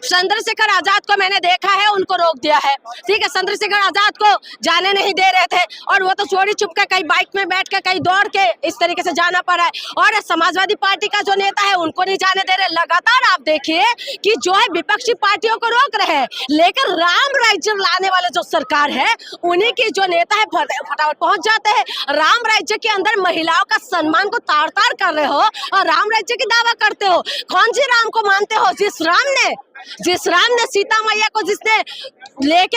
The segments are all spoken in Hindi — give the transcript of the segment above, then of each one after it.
चंद्रशेखर आजाद को मैंने देखा है, उनको रोक दिया है, ठीक है। चंद्रशेखर आजाद को जाने नहीं दे रहे थे और वो तो चोरी चुप के कहीं बाइक में बैठ के कहीं दौड़ के इस तरीके से जाना पड़ा है। और समाजवादी पार्टी का जो नेता है उनको नहीं जाने दे रहे। लगातार आप देखिए कि जो है विपक्षी पार्टियों को रोक रहे हैं, लेकिन राम राज्य लाने वाले जो सरकार है उन्हीं की जो नेता है फटाफट पहुंच जाते हैं। राम राज्य के अंदर महिलाओं का सम्मान को तार तार कर रहे हो और राम राज्य की दावा करते हो। कौन सी राम को मानते हो? जिस राम ने सीता मैया को जिसने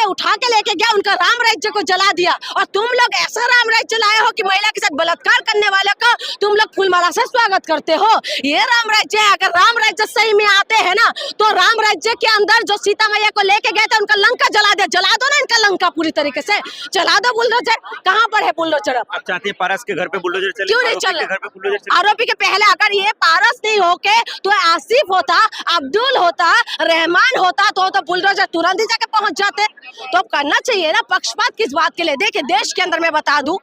उठा के लेके गया, उनका राम राज्य को जला दिया। और तुम लोग ऐसा राम राज्य लाए हो कि महिला के साथ बलात्कार करने वाले का तुम लोग फूलमाला से स्वागत करते हो। ये राम राज्य है। अगर राम राज्य सही में आते हैं ना तो राम राज्य के अंदर जो सीता मैया को लेके गए थे उनका लंका जला दो ना, इनका लंका पूरी तरीके से चला दो। बुलडोजर कहाँ पर है? बुलडोजर अब चाहते हैं पारस के घर पे बुलडोजर चले, क्यों नहीं चल? घर पे बुलडोजर आरोपी के पहले अगर ये पारस नहीं होके तो आसिफ होता, अब्दुल होता, रहमान होता तो बुलडोजर तुरंत ही जाके पहुंच जाते। तो करना चाहिए ना पक्षपात किस बात के लिए? देखिए देश के अंदर मैं बता दूं,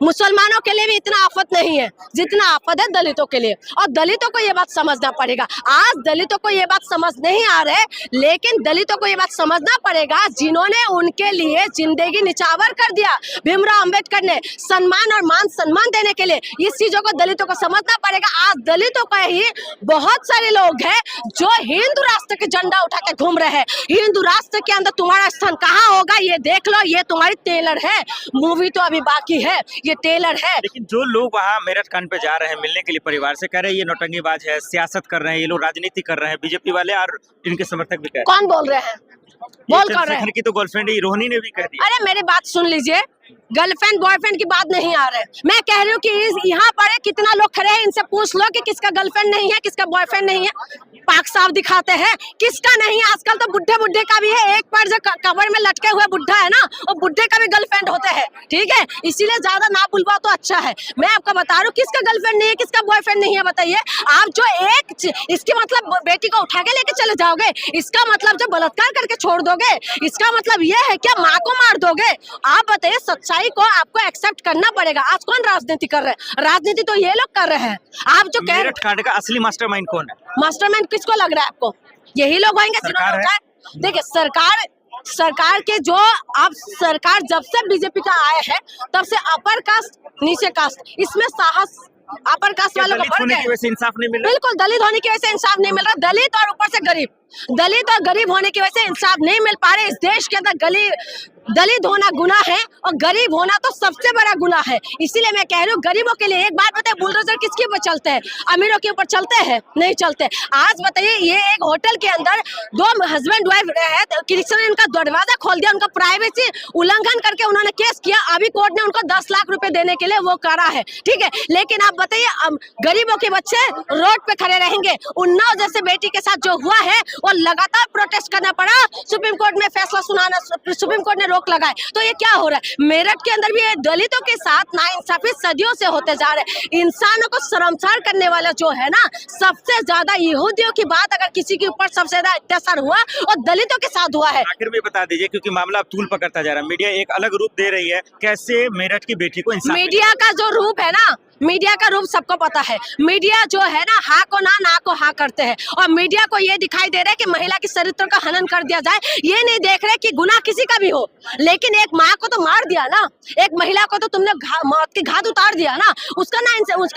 मुसलमानों के लिए भी इतना आफत नहीं है जितना आफत है दलितों के लिए, और दलितों को ये बात समझना पड़ेगा। आज दलितों को ये बात समझ नहीं आ रहा है, लेकिन दलितों को ये बात समझना पड़ेगा जिन्होंने उनके लिए जिंदगी निछावर कर दिया। भीमराव अंबेडकर ने सम्मान और मान सम्मान देने के लिए इस चीजों को दलितों को समझना पड़ेगा। आज दलितों का ही बहुत सारे लोग हैं जो हिंदू राष्ट्र के झंडा उठा के घूम रहे हैं। हिंदू राष्ट्र के अंदर तुम्हारा स्थान कहाँ होगा ये देख लो। ये तुम्हारी टेलर है, मूवी तो अभी बाकी है, ये टेलर है। लेकिन जो लोग वहाँ मेरठ कांड पे जा रहे हैं मिलने के लिए परिवार से, कह रहे हैं ये नौटंकीबाज है, सियासत कर रहे हैं, ये लोग राजनीति कर रहे हैं, बीजेपी वाले और इनके समर्थक भी कह रहे हैं। कौन बोल रहे हैं? बोल कर रहे हैं की तो गर्लफ्रेंड ही रोहिणी ने भी कह दिया। अरे मेरी बात सुन लीजिए, गर्लफ्रेंड बॉयफ्रेंड की बात नहीं आ रहा है। मैं कह रही हूँ कि यहाँ पर कितना लोग खड़े हैं, इनसे पूछ लो कि किसका गर्लफ्रेंड नहीं है, किसका बॉयफ्रेंड नहीं है। पाक साफ दिखाते हैं किसका नहीं है। आजकल तो बुढ़े का भी है, एक पर जो कवर में लटके हुए बुढ़ा है ना, वो बुढ़े का भी गर्लफ्रेंड होते हैं, ठीक है। इसीलिए ज्यादा ना बुलवा तो अच्छा है। मैं आपको बता रहा हूँ किसका गर्लफ्रेंड नहीं है, किसका बॉयफ्रेंड नहीं है, बताइए आप। जो इसके मतलब बेटी को उठा के लेके चले जाओगे, इसका मतलब जो बलात्कार करके छोड़ दोगे, इसका मतलब ये है क्या माँ को मार दोगे? आप बताइए, सच्चाई को आपको एक्सेप्ट करना पड़ेगा। आज कौन राजनीति कर रहे हैं? राजनीति तो ये लोग कर रहे हैं। आप जो कह मेरठ कांड का असली मास्टरमाइंड कौन है? मास्टरमाइंड किसको लग रहा है आपको? यही लोग होंगे जिन्होंने देखिए सरकार के जो अब सरकार जब से बीजेपी का आया है तब से अपर कास्ट नीचे कास्ट इसमें साहस अपर कास्ट वालों को बढ़ गया। इंसाफ नहीं मिल रहा। बिल्कुल दलित होने की वजह से इंसाफ नहीं मिल रहा। दलित और ऊपर से गरीब, दलित और गरीब होने की वजह से इंसाफ नहीं मिल पा रहे। इस देश के अंदर दलित होना गुनाह है और गरीब होना तो सबसे बड़ा गुनाह है। इसीलिए मैं कह रही हूँ गरीबों के लिए एक बात बताइए, बुलडोजर किसके ऊपर चलते हैं? अमीरों के ऊपर चलते हैं? नहीं चलते। आज बताइए, ये एक होटल के अंदर दो हस्बैंड वाइफ रहे, किसी ने उनका दरवाजा खोल दिया, उनका प्राइवेसी उल्लंघन करके उन्होंने केस किया। अभी कोर्ट ने उनको 10 लाख रुपए देने के लिए वो करा है, ठीक है। लेकिन आप बताइए गरीबों के बच्चे रोड पे खड़े रहेंगे। उन्नाव जैसे बेटी के साथ जो हुआ है वो लगातार प्रोटेस्ट करना पड़ा, सुप्रीम कोर्ट में फैसला सुनाना, सुप्रीम कोर्ट ने रोक लगाए। तो ये क्या हो रहा है? मेरठ के अंदर भी ये दलितों के साथ नाइंसाफी सदियों से होते जा रहे हैं। इंसानों को शर्मसार करने वाला जो है ना, सबसे ज्यादा यहूदियों की बात अगर किसी के ऊपर सबसे ज्यादा अत्याचार हुआ और दलितों के साथ हुआ है। आखिर में बता दीजिए, क्योंकि मामला अब तूल पकड़ता जा रहा है, मीडिया एक अलग रूप दे रही है, कैसे मेरठ की बेटी को इंसाफ? मीडिया का जो रूप है ना, मीडिया का रूप सबको पता है। मीडिया जो है ना, हाँ को ना को हाँ करते हैं। और मीडिया को ये दिखाई दे रहा है कि महिला के चरित्र का हनन कर दिया जाए। ये नहीं देख रहे कि गुनाह किसी का भी हो, लेकिन एक माँ को तो मार दिया ना, एक महिला को तो तुमने मौत की घात उतार दिया ना, उसका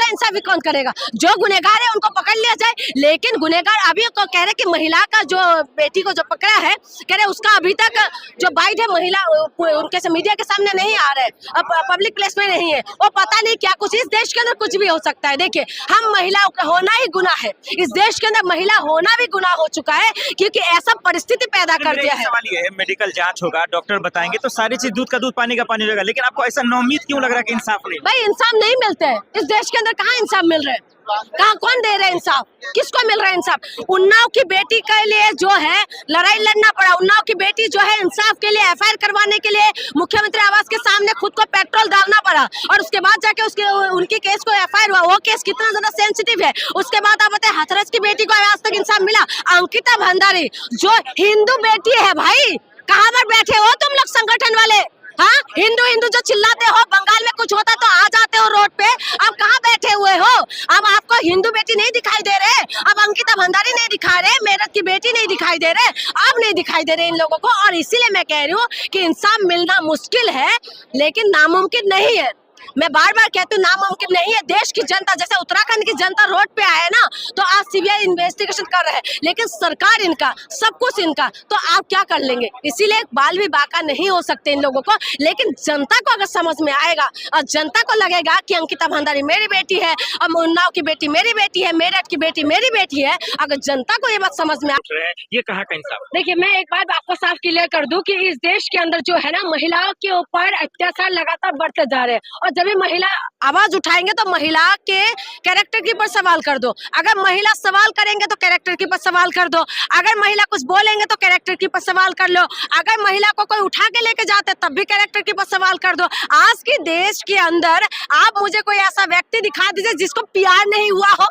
इंसाफ भी कौन करेगा? जो गुनहगार है उनको पकड़ लिया जाए। लेकिन गुनहगार अभी तो कह रहे कि महिला का जो बेटी को जो पकड़ा है, कह रहे उसका अभी तक जो बाइट है महिला उनके मीडिया के सामने नहीं आ रहे, अब पब्लिक प्लेस में नहीं है। वो पता नहीं क्या कुछ, इस देश के अंदर कुछ भी हो सकता है। देखिए, हम महिलाओं का होना ही गुनाह है। इस देश के अंदर महिला होना भी गुनाह हो चुका है, क्योंकि ऐसा परिस्थिति पैदा कर दिया है। सवाल ये है, मेडिकल जांच होगा, डॉक्टर बताएंगे तो सारी चीज दूध का दूध पानी का पानी हो जाएगा, लेकिन आपको ऐसा नौमीद क्यों लग रहा है कि इंसाफ नहीं? भाई इंसाफ नहीं मिलते हैं इस देश के अंदर। कहाँ इंसाफ मिल रहे हैं? कहाँ कौन दे रहे हैं इंसाफ? किसको मिल रहा है इंसाफ? उन्नाव की बेटी के लिए जो है लड़ाई लड़ना पड़ा। उन्नाव की बेटी जो है इंसाफ के लिए एफआईआर करवाने के लिए मुख्यमंत्री आवास के सामने खुद को पेट्रोल डालना पड़ा, और उसके बाद जाके उनके केस को एफआईआर हुआ। वो केस कितना ज्यादा सेंसिटिव है। उसके बाद आप बताए हाथरस की बेटी को आज तक इंसाफ मिला। अंकिता भंडारी जो हिंदू बेटी है, भाई कहाँ पर बैठे हो तुम लोग संगठन वाले? हाँ, हिंदू हिंदू जो चिल्लाते हो, बंगाल में कुछ होता तो आ जाते हो रोड पे, अब कहाँ बैठे हुए हो? अब आपको हिंदू बेटी नहीं दिखाई दे रहे, अब अंकिता भंडारी नहीं दिखा रहे, मेरठ की बेटी नहीं दिखाई दे रहे, अब नहीं दिखाई दे रहे इन लोगों को। और इसीलिए मैं कह रही हूँ कि इंसाफ मिलना मुश्किल है, लेकिन नामुमकिन नहीं है। मैं बार बार कहती हूँ नामुमकिन नहीं है। देश की जनता, जैसे उत्तराखंड की जनता रोड पे आए ना, तो आज सीबीआई इन्वेस्टिगेशन कर रहे हैं, लेकिन सरकार इनका सब कुछ इनका, तो आप क्या कर लेंगे? इसीलिए बाल भी बाका नहीं हो सकते इन लोगों को। लेकिन जनता को अगर समझ में आएगा और जनता को लगेगा कि अंकिता भंडारी मेरी बेटी है और उन्नाव की बेटी मेरी बेटी है, मेरठ की बेटी मेरी बेटी है, अगर जनता को ये बात समझ में ये कहाँ का इंसाफ? देखिए, मैं एक बात आपको साफ क्लियर कर दूं कि इस देश के अंदर जो है ना, महिलाओं के ऊपर अत्याचार लगातार बढ़ते जा रहे हैं। और जब भी महिला आवाज उठाएंगे तो महिला के कैरेक्टर के ऊपर सवाल कर दो। अगर महिला सवाल करेंगे तो कैरेक्टर के ऊपर सवाल कर दो। अगर महिला कुछ बोलेंगे तो कैरेक्टर के ऊपर सवाल कर लो। अगर महिला को कोई उठा के लेके जाते तब भी कैरेक्टर के ऊपर सवाल कर दो। आज के देश के अंदर आप मुझे कोई ऐसा व्यक्ति दिखा दीजिए जिसको प्यार नहीं हुआ हो,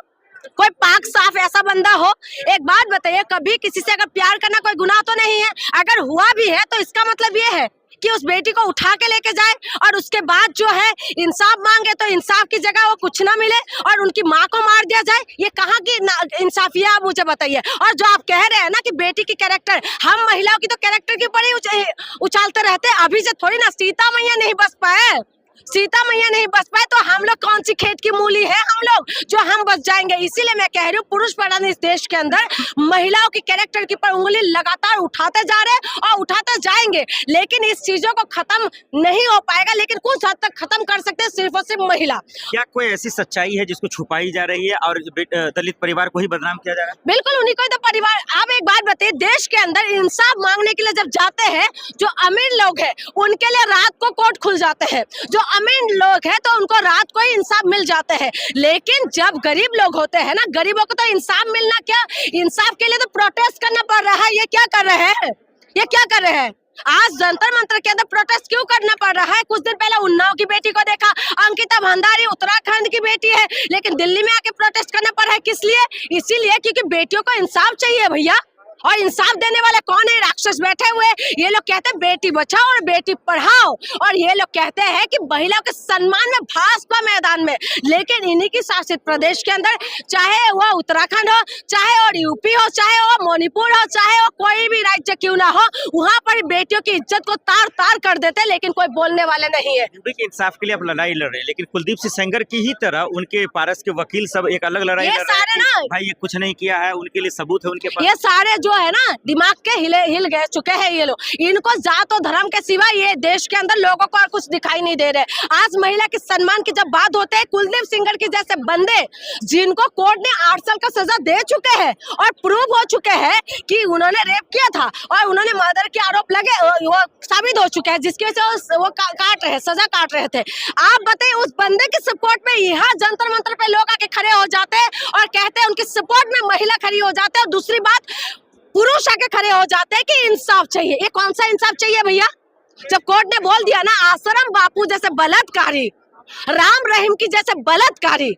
कोई पाक साफ ऐसा बंदा हो। एक बात बताइए, कभी किसी से अगर प्यार करना कोई गुनाह तो नहीं है? अगर हुआ भी है तो इसका मतलब ये है कि उस बेटी को उठा के लेके जाए और उसके बाद जो है इंसाफ मांगे तो इंसाफ की जगह वो कुछ ना मिले और उनकी माँ को मार दिया जाए। ये कहाँ की इंसाफी है, आप मुझे बताइए। और जो आप कह रहे हैं ना कि बेटी की कैरेक्टर, हम महिलाओं की तो कैरेक्टर के ऊपर ही उछालते रहते हैं। अभी से थोड़ी ना सीता मैया नहीं बच पाए, सीता मैया नहीं बच पाए तो हम लोग कौन सी खेत की मूली है हम लोग जो हम बच जाएंगे? इसीलिए मैं कह रही हूँ, पुरुष प्रधान इस देश के अंदर महिलाओं की कैरेक्टर के ऊपर उंगली लगातार उठाते जा रहे हैं और उठाते जाएंगे, लेकिन इस चीजों को खत्म नहीं हो पाएगा। लेकिन कुछ हद तक खत्म कर सकते हैं सिर्फ और सिर्फ महिला। क्या कोई ऐसी सच्चाई है जिसको छुपाई जा रही है और दलित परिवार को ही बदनाम किया जा रहा है? बिल्कुल, उन्हीं को ही तो परिवार। आप एक बात बताइए, देश के अंदर इंसाफ मांगने के लिए जब जाते हैं, जो अमीर लोग हैं उनके लिए रात को कोर्ट खुल जाते हैं, जो अमीर लोग हैं तो उनको रात को ही इंसाफ मिल जाते हैं। लेकिन जब गरीब लोग होते हैं ना, गरीबों को तो इंसाफ मिलना क्या, इंसाफ के लिए तो प्रोटेस्ट करना पड़ रहा है। ये क्या कर रहे हैं? ये क्या कर रहे हैं? आज जंतर मंतर के अंदर प्रोटेस्ट क्यों करना पड़ रहा है? कुछ दिन पहले उन्नाव की बेटी को देखा, अंकिता भंडारी उत्तराखंड की बेटी है, लेकिन दिल्ली में आके प्रोटेस्ट करना पड़ रहा है। किस लिए? इसीलिए क्योंकि बेटियों को इंसाफ चाहिए भैया। और इंसाफ देने वाले कौन है? राक्षस बैठे हुए। ये लोग कहते हैं बेटी बचाओ और बेटी पढ़ाओ, और ये लोग कहते हैं कि महिलाओं के सम्मान में भाजपा मैदान में। लेकिन इन्हीं की शासित प्रदेश के अंदर, चाहे वो उत्तराखंड हो, चाहे और यूपी हो, चाहे वो मणिपुर हो, चाहे वो कोई भी राज्य क्यों ना हो, वहाँ पर बेटियों की इज्जत को तार तार कर देते, लेकिन कोई बोलने वाले नहीं है। इंसाफ के लिए आप लड़ाई लड़ रहे हैं, लेकिन कुलदीप सिंह सेंगर की ही तरह उनके पारस के वकील सब एक अलग लड़ाई लड़ रहे हैं कि भाई ये कुछ नहीं किया है, उनके लिए सबूत है उनके पास। ये सारे जो है ना, दिमाग के हिल गए चुके हैं ये लोग। इनको जात और धर्म के सिवा ये देश के अंदर लोगों को और कुछ दिखाई नहीं दे रहे। आज महिला के सम्मान की जब बात होते है, कुलदीप सिंगर के जैसे बंदे जिनको कोर्ट ने 8 साल का सजा दे चुके हैं और प्रूव हो चुके हैं कि उन्होंने रेप किया था और उन्होंने मर्डर के आरोप लगे, वो साबित हो चुके हैं, जिसकी वजह से वो काट रहे, सजा काट रहे थे। आप बताइए, उस बंदे के सपोर्ट में यहाँ जंतर मंतर पे लोग आके खड़े हो जाते हैं और कहते हैं उनके सपोर्ट में महिला खड़ी हो जाते हैं, और दूसरी बात पुरुष आके खड़े हो जाते हैं कि इंसाफ चाहिए। ये कौन सा इंसाफ चाहिए भैया? जब कोर्ट ने बोल दिया ना, आश्रम बापू जैसे बलात्कारी, राम रहीम की जैसे बलात्कारी,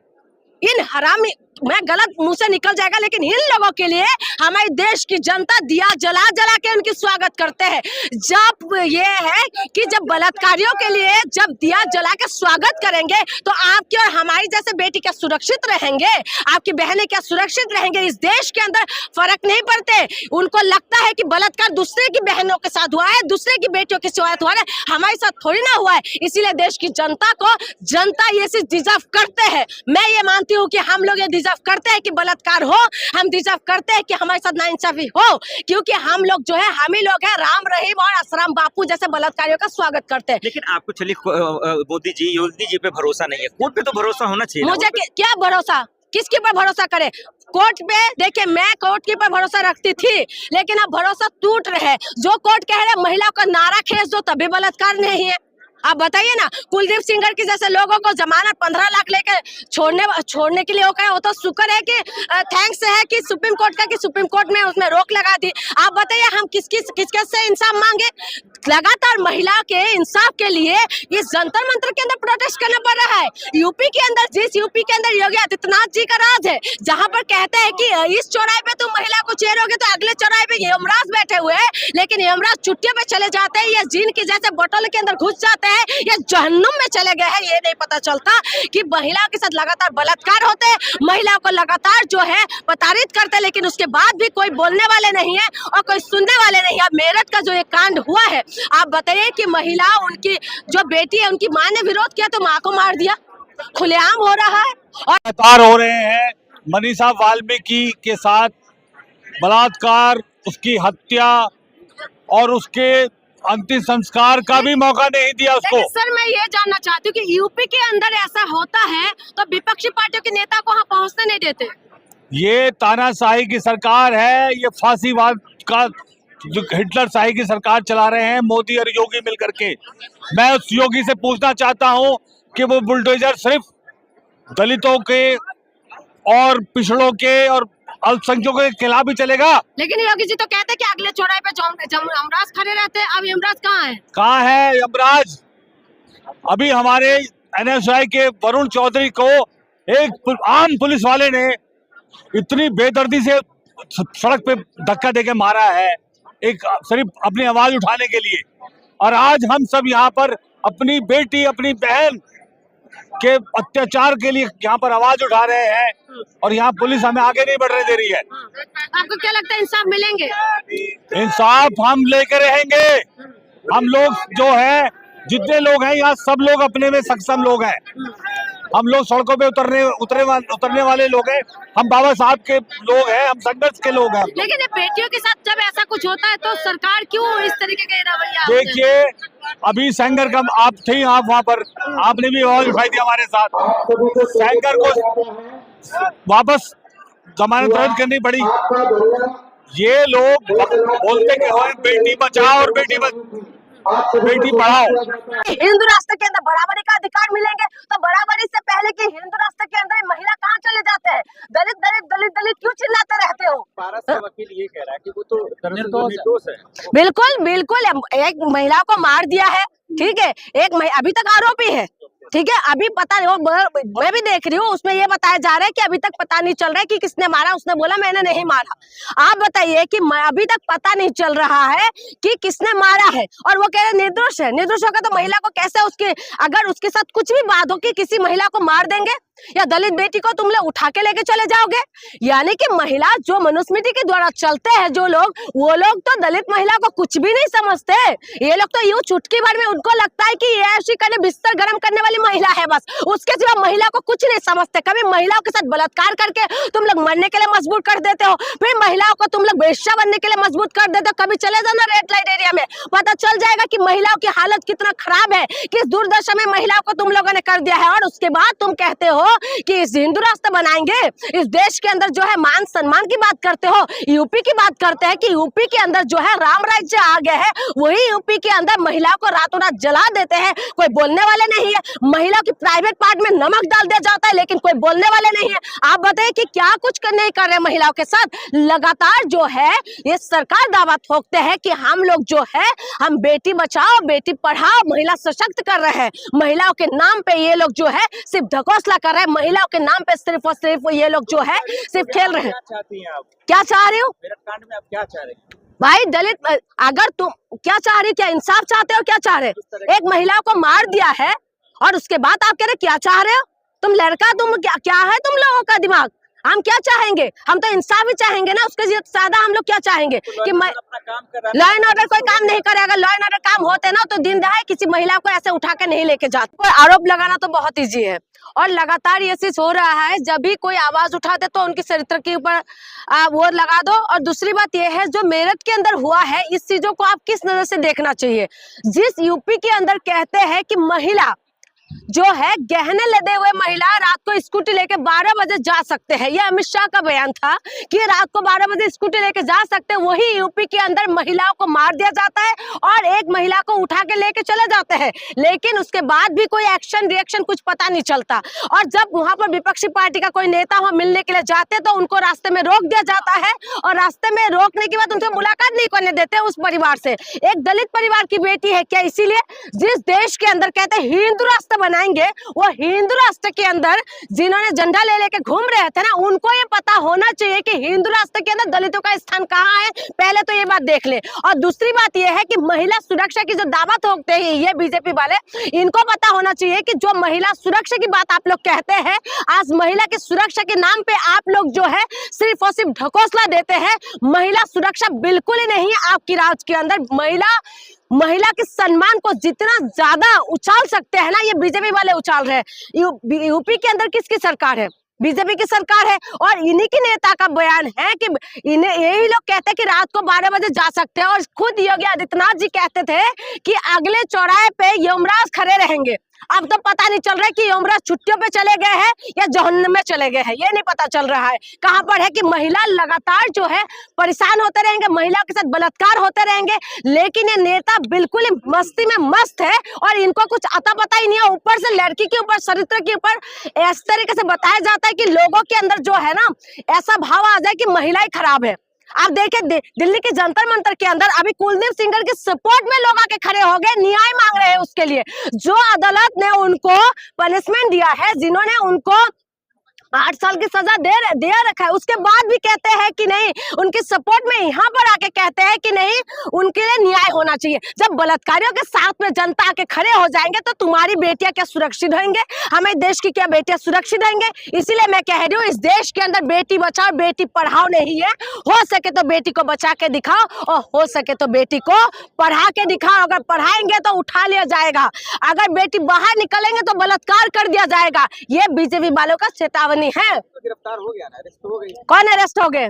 इन हरामी, मैं गलत मुंह से निकल जाएगा, लेकिन इन लोगों के लिए हमारे देश की जनता दिया जला जला के उनकी स्वागत करते हैं। जब ये है कि जब बलात्कारियों के लिए जब दिया जला के स्वागत करेंगे तो आपकी और हमारी जैसे बेटी क्या सुरक्षित रहेंगे? आपकी बहनें क्या सुरक्षित रहेंगे? इस देश के अंदर फर्क नहीं पड़ते। उनको लगता है कि बलात्कार दूसरे की बहनों के साथ हुआ है, दूसरे की बेटियों के साथ हुआ है, हमारे साथ थोड़ी ना हुआ है। इसीलिए देश की जनता को, जनता ये चीज डिजर्व करते हैं। मैं ये मानती हूँ कि हम लोग ये डिजर्व करते हैं कि बलात्कार हो, हम डिजर्व करते हैं कि हमारे साथ नाइंसाफी हो, क्योंकि हम लोग जो है, हम ही लोग हैं राम रहीम और आश्रम बापू जैसे बलात्कारियों का स्वागत करते हैं। लेकिन आपको चलिए मोदी जी, योगी जी पे भरोसा नहीं है, कोर्ट पे तो भरोसा होना चाहिए। मुझे क्या भरोसा? किसके ऊपर भरोसा करे? कोर्ट पे देखिए, मैं कोर्ट के ऊपर भरोसा रखती थी, लेकिन अब भरोसा टूट रहे हैं। जो कोर्ट कह रहे महिला को नारा खींच दो तभी बलात्कार नहीं है, आप बताइए ना, कुलदीप सिंगर की जैसे लोगों को जमानत 15 लाख लेके छोड़ने के लिए हो गए, वो तो शुक्र है कि थैंक्स है कि सुप्रीम कोर्ट का, कि सुप्रीम कोर्ट ने उसमें रोक लगा दी। आप बताइए हम किसके से इंसाफ मांगे? लगातार महिला के इंसाफ के लिए इस जंतर मंतर के अंदर प्रोटेस्ट करना पड़ रहा है। यूपी के अंदर, जिस यूपी के अंदर योगी आदित्यनाथ जी का राज है, जहां पर कहते हैं कि इस चौराहे पे तुम महिला को चेरोगे तो अगले चौराहे पे यमराज बैठे हुए हैं, लेकिन यमराज चुट्टियों पे चले जाते हैं या जिन की जैसे बोतल के अंदर घुस जाते हैं या जहन्नुम में चले गए हैं। ये नहीं पता चलता कि महिलाओं के साथ लगातार बलात्कार होते हैं, महिलाओं को लगातार जो है प्रताड़ित करते हैं, लेकिन उसके बाद भी कोई बोलने वाले नहीं है और कोई सुनने वाले नहीं है। मेरठ का जो ये कांड हुआ है, आप बताइए कि महिला, उनकी जो बेटी है, उनकी माँ ने विरोध किया तो माँ को मार दिया, खुलेआम हो रहा है। और लगातार हो रहे हैं मनीषा वाल्मीकि के साथ बलात्कार, उसकी हत्या और उसके अंतिम संस्कार का भी मौका नहीं दिया उसको। सर मैं ये जानना चाहती हूँ कि यूपी के अंदर ऐसा होता है तो विपक्षी पार्टियों के नेता को वहाँ पहुँचने नहीं देते। ये तानाशाही की सरकार है, ये फांसीवाद का जो हिटलर शाही की सरकार चला रहे हैं मोदी और योगी मिलकर के। मैं उस योगी से पूछना चाहता हूं कि वो बुलडोजर सिर्फ दलितों के और पिछड़ों के और अल्पसंख्यकों के खिलाफ ही चलेगा। लेकिन योगी जी तो कहते हैं कि अगले चौराहे पे यमराज खड़े रहते हैं। अब यमराज कहाँ है? कहाँ है यमराज? अभी हमारे NSY के वरुण चौधरी को एक आम पुलिस वाले ने इतनी बेदर्दी से सड़क पे धक्का देके मारा है, एक सिर्फ अपनी आवाज उठाने के लिए। और आज हम सब यहाँ पर अपनी बेटी, अपनी बहन के अत्याचार के लिए यहाँ पर आवाज उठा रहे हैं और यहाँ पुलिस हमें आगे नहीं बढ़ने दे रही है। आपको क्या लगता है इंसाफ मिलेंगे? इंसाफ हम लेकर रहेंगे। हम लोग जो है, जितने लोग हैं यहाँ, सब लोग अपने में सक्षम लोग हैं। हम लोग सड़कों पे उतरने वाले लोग हैं। हम बाबा साहब के लोग हैं, हम संघर्ष के लोग हैं। लेकिन ये बेटियों के साथ जब ऐसा कुछ होता है तो सरकार क्यों इस तरीके का रवैया? देखिए, अभी सेंगर का आप थे, आप वहाँ पर आपने भी आवाज उठाई थी हमारे साथ। सेंगर को वापस जमानत रद्द करनी पड़ी। ये लोग बोलते कि बेटी बचाओ और बेटी पढ़ाओ। हिंदू राष्ट्र के अंदर बराबरी का अधिकार मिलेंगे तो बराबरी से पहले कि हिंदू राष्ट्र के अंदर महिला कहाँ चले जाते हैं? दलित दलित दलित दलित क्यों चिल्लाते रहते हो? पारस का वकील ये कह रहा है कि वो तो निर्दोष है। बिल्कुल बिल्कुल, एक महिला को मार दिया है, ठीक है, एक अभी तक आरोपी है, ठीक है, अभी पता नहीं, मैं भी देख रही हूँ, उसमें ये बताया जा रहा है कि अभी तक पता नहीं चल रहा है कि किसने मारा। उसने बोला मैंने नहीं मारा। आप बताइए कि अभी तक पता नहीं चल रहा है कि किसने मारा है और वो कह रहे निर्दोष है। निर्दोष होगा तो महिला को कैसे, उसके अगर उसके साथ कुछ भी बात हो कि किसी महिला को मार देंगे या दलित बेटी को तुम लोग उठा के लेके चले जाओगे? यानी कि महिला जो मनुस्मृति के द्वारा चलते हैं जो लोग, वो लोग तो दलित महिला को कुछ भी नहीं समझते। ये लोग तो यूं चुटकी भर में उनको लगता है कि ये ऐसी करने बिस्तर गर्म करने वाली महिला है, बस उसके सिवा महिला को कुछ नहीं समझते। कभी महिलाओं के साथ बलात्कार करके तुम लोग मरने के लिए मजबूर कर देते हो, फिर महिलाओं को तुम लोग वेश्या बनने के लिए मजबूर कर देते हो। कभी चले जाना रेड लाइट एरिया में, पता चल जाएगा कि महिलाओं की हालत कितना खराब है, किस दुर्दशा में महिलाओं को तुम लोगों ने कर दिया है। और उसके बाद तुम कहते हो कि इस हिंदू राष्ट्र बनाएंगे, इस देश के अंदर जो है मान सम्मान की बात करते हो। यूपी की बात करते हैं कि यूपी के अंदर जो है राम राज्य आ गया है, वही यूपी के अंदर महिलाओं को रातों रात जला देते हैं, कोई बोलने वाले नहीं है। महिलाओं की प्राइवेट पार्ट में नमक डाल दिया जाता है, लेकिन कोई बोलने वाले नहीं है। आप बताइए कि क्या कुछ नहीं कर रहे महिलाओं के साथ। लगातार जो है ये सरकार दावा ठोकते हैं कि हम लोग जो है, हम बेटी बचाओ बेटी पढ़ाओ, महिला सशक्त कर रहे हैं। महिलाओं के नाम पे ये लोग जो है सिर्फ ढकोसला कर रहे हैं, महिलाओं के नाम पे सिर्फ और सिर्फ ये लोग जो है सिर्फ खेल रहे हैं। क्या चाहती हैं आप? क्या चाह रहे हो? मेरठ कांड में आप क्या चाह रहे हैं? भाई दलित, अगर तुम क्या चाह रही, क्या इंसाफ चाहते हो, क्या चाह रहे हो? एक महिला को मार दिया है और उसके बाद आप कह रहे क्या चाह रहे हो? तुम लड़का, तुम क्या है तुम लोगों का दिमाग? हम क्या चाहेंगे? हम तो इंसाफ ही चाहेंगे ना, उसके ज्यादा हम लोग क्या चाहेंगे? कि लॉ एंड ऑर्डर कोई काम नहीं करेगा। लॉ एंड ऑर्डर काम होते ना तो दिन दहाड़े किसी महिला को ऐसे उठा के नहीं लेके जाते। कोई आरोप लगाना तो बहुत ईजी है और लगातार ये चीज हो रहा है। जब भी कोई आवाज उठाते तो उनके चरित्र के ऊपर वो लगा दो। और दूसरी बात यह है जो मेरठ के अंदर हुआ है, इस चीजों को आप किस नजर से देखना चाहिए? जिस यूपी के अंदर कहते हैं कि महिला जो है गहने लदे हुए महिला रात को स्कूटी लेके 12 बजे जा सकते हैं। यह अमित शाह का बयान था कि रात को 12 बजे स्कूटी लेके जा सकते हैं। वही यूपी के अंदर महिलाओं को मार दिया जाता है और एक महिला को उठा के लेके चले जाते हैं, लेकिन उसके बाद भी कोई एक्शन रिएक्शन कुछ पता नहीं चलता। और जब वहां पर विपक्षी पार्टी का कोई नेता वहां मिलने के लिए जाते तो उनको रास्ते में रोक दिया जाता है और रास्ते में रोकने के बाद उनसे मुलाकात नहीं करने देते उस परिवार से। एक दलित परिवार की बेटी है क्या? इसीलिए जिस देश के अंदर कहते हैं हिंदू राष्ट्र बनाएंगे, वो हिंदू राष्ट्र के अंदर जिन्होंने झंडा ले लेके घूम रहे थे ना, उनको ये पता होना चाहिए कि हिंदू राष्ट्र के अंदर दलितों का स्थान कहाँ है। पहले तो ये बात देख ले। और दूसरी बात ये है कि महिला सुरक्षा की जो दावा ठोकते हैं ये बीजेपी वाले, इनको पता होना चाहिए कि जो महिला सुरक्षा की बात आप लोग कहते हैं, आज महिला की सुरक्षा के नाम पे आप लोग जो है सिर्फ और सिर्फ ढकोसला देते हैं। महिला सुरक्षा बिल्कुल ही नहीं है आपकी राज के अंदर। महिला के सम्मान को जितना ज्यादा उछाल सकते हैं ना, ये बीजेपी वाले उछाल रहे हैं। यूपी के अंदर किसकी सरकार है? बीजेपी की सरकार है। और इन्हीं की नेता का बयान है कि इन्हें यही लोग कहते हैं कि रात को 12 बजे जा सकते हैं। और खुद योगी आदित्यनाथ जी कहते थे कि अगले चौराहे पे यमराज खड़े रहेंगे। अब तो पता नहीं चल रहा है कि यमराज छुट्टियों पे चले गए हैं या जहन्नम में चले गए हैं, ये नहीं पता चल रहा है कहां पर है। कि महिला लगातार जो है परेशान होते रहेंगे, महिलाओं के साथ बलात्कार होते रहेंगे, लेकिन ये नेता बिल्कुल ही मस्ती में मस्त है और इनको कुछ आता पता ही नहीं है। ऊपर से लड़की के ऊपर, चरित्र के ऊपर इस तरीके से बताया जाता है कि लोगों के अंदर जो है ना ऐसा भाव आ जाए कि महिलाएं खराब है। आप देखे दिल्ली के जंतर मंतर के अंदर अभी कुलदीप सिंगर के सपोर्ट में लोग आके खड़े हो गए, न्याय मांग रहे हैं उसके लिए। जो अदालत ने उनको पनिशमेंट दिया है, जिन्होंने उनको 8 साल की सजा दे रखा है, उसके बाद भी कहते हैं कि नहीं, उनके सपोर्ट में यहाँ पर आके कहते हैं कि नहीं, उनके लिए न्याय होना चाहिए। जब बलात्कारियों के साथ में जनता आके खड़े हो जाएंगे तो तुम्हारी बेटियां क्या सुरक्षित रहेंगे? हमें देश की क्या बेटियां सुरक्षित रहेंगे? इसीलिए मैं कह रही हूँ, इस देश के अंदर बेटी बचाओ बेटी पढ़ाओ नहीं है। हो सके तो बेटी को बचा के दिखाओ और हो सके तो बेटी को पढ़ा के दिखाओ। अगर पढ़ाएंगे तो उठा लिया जाएगा, अगर बेटी बाहर निकलेंगे तो बलात्कार कर दिया जाएगा। ये बीजेपी वालों का चेतावनी है। गिरफ्तार हो गया ना, अरेस्ट हो गई। कौन अरेस्ट हो गए?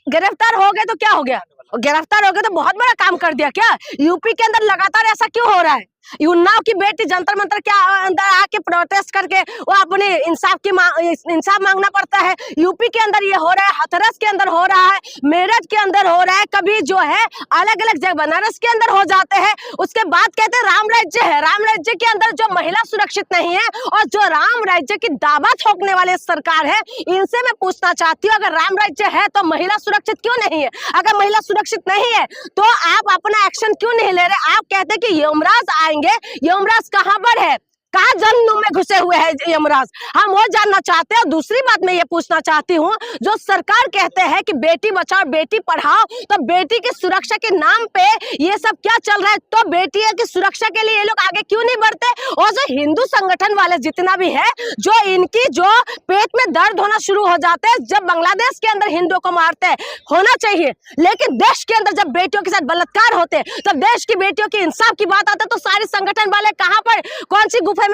गिरफ्तार हो गए तो क्या हो गया? गिरफ्तार हो गए तो बहुत बड़ा काम कर दिया क्या? यूपी के अंदर लगातार ऐसा क्यों हो रहा है? उन्नाव की बेटी जंतर मंतर के अंदर आके प्रोटेस्ट करके वो अपने इंसाफ मांगना पड़ता है। यूपी के अंदर ये हो रहा है, हाथरस के अंदर हो रहा है, मेरठ के अंदर हो रहा है, कभी जो है अलग अलग जगह बनारस के अंदर हो जाते हैं। उसके बाद कहते हैं राम राज्य है। राम राज्य के अंदर जो महिला सुरक्षित नहीं है और जो राम राज्य की दावा ठोकने वाले सरकार है, इनसे मैं पूछना चाहती हूँ, अगर राम राज्य है तो महिला सुरक्षित क्यों नहीं है? अगर महिला सुरक्षित नहीं है तो आप अपना एक्शन क्यों नहीं ले रहे? आप कहते हैं कि यमराज आएंगे, यमराज कहां पर है? कहा जन्म में घुसे हुए हैं यमराज? हम वो जानना चाहते हैं। और दूसरी बात मैं ये पूछना चाहती हूँ, जो सरकार कहते हैं कि बेटी बचाओ बेटी पढ़ाओ, तो बेटी की सुरक्षा के नाम पे ये सब क्या चल रहा है? तो बेटी की सुरक्षा के लिए ये लोग आगे क्यों नहीं बढ़ते? और जो हिंदू संगठन वाले जितना भी है, जो इनकी जो पेट में दर्द होना शुरू हो जाता है जब बांग्लादेश के अंदर हिंदुओं को मारते हैं, होना चाहिए, लेकिन देश के अंदर जब बेटियों के साथ बलात्कार होते हैं, तब देश की बेटियों के इंसाफ की बात आती है तो सारे संगठन वाले कहां पर, कौन सी गुफा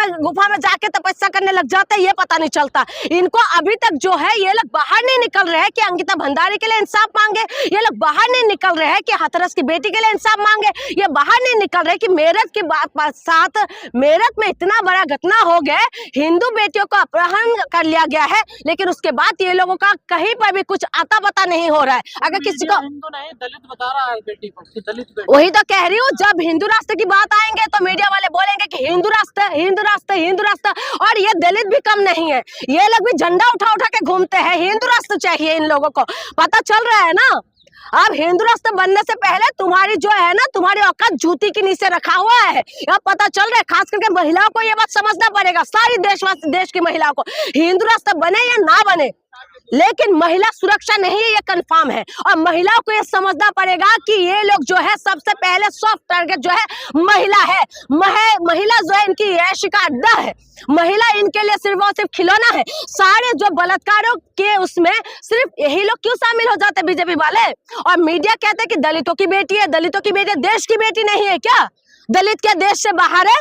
में जाके तपस्या करने लग जाते हैं, ये पता नहीं चलता। इनको अभी तक जो है ये लोग बाहर नहीं निकल रहे हैं कि अंकिता भंडारी के लिए इंसाफ मांगे, ये लोग बाहर नहीं निकल रहे हैं कि हाथरस की बेटी के लिए इंसाफ मांगे, ये बाहर नहीं निकल रहे कि मेरठ के साथ मेरठ में इतना बड़ा घटना हो गया, हिंदू बेटियों को अपहरण कर लिया गया है, लेकिन उसके बाद ये लोगों का कहीं पर भी कुछ आता पता नहीं हो रहा है। अगर किसी को हिंदू नहीं दलित बता रहा है बेटी को, दलित बेटी। वही तो कह रही हूँ, जब हिंदू राष्ट्र की बात आएंगे तो मीडिया वाले बोलेंगे कि हिंदू राष्ट्र हिंदू राष्ट्र हिंदू राष्ट्र। और ये दलित भी कम नहीं है, ये लोग भी झंडा उठा उठा के घूमते हैं। हिंदू राष्ट्र चाहिए इन लोगों को, पता चल रहा है ना। अब हिंदू राष्ट्र बनने से पहले तुम्हारी जो है ना, तुम्हारी औकात जूती के नीचे रखा हुआ है, अब पता चल रहा है। खास करके महिलाओं को ये बात समझना पड़ेगा, सारी देश की महिलाओं को, हिंदू राष्ट्र बने या ना बने, लेकिन महिला सुरक्षा नहीं है, ये कंफर्म है। और महिलाओं को ये समझना पड़ेगा कि ये लोग जो है सबसे पहले सॉफ्ट टारगेट जो है महिला है। महिला जो है इनकी ऐश का अड्डा है, महिला इनके लिए सिर्फ और सिर्फ खिलौना है। सारे जो बलात्कारों के उसमें सिर्फ यही लोग क्यों शामिल हो जाते हैं, बीजेपी वाले? और मीडिया कहते हैं कि दलितों की बेटी है, दलितों की बेटी है, देश की बेटी नहीं है क्या? दलित क्या देश से बाहर है?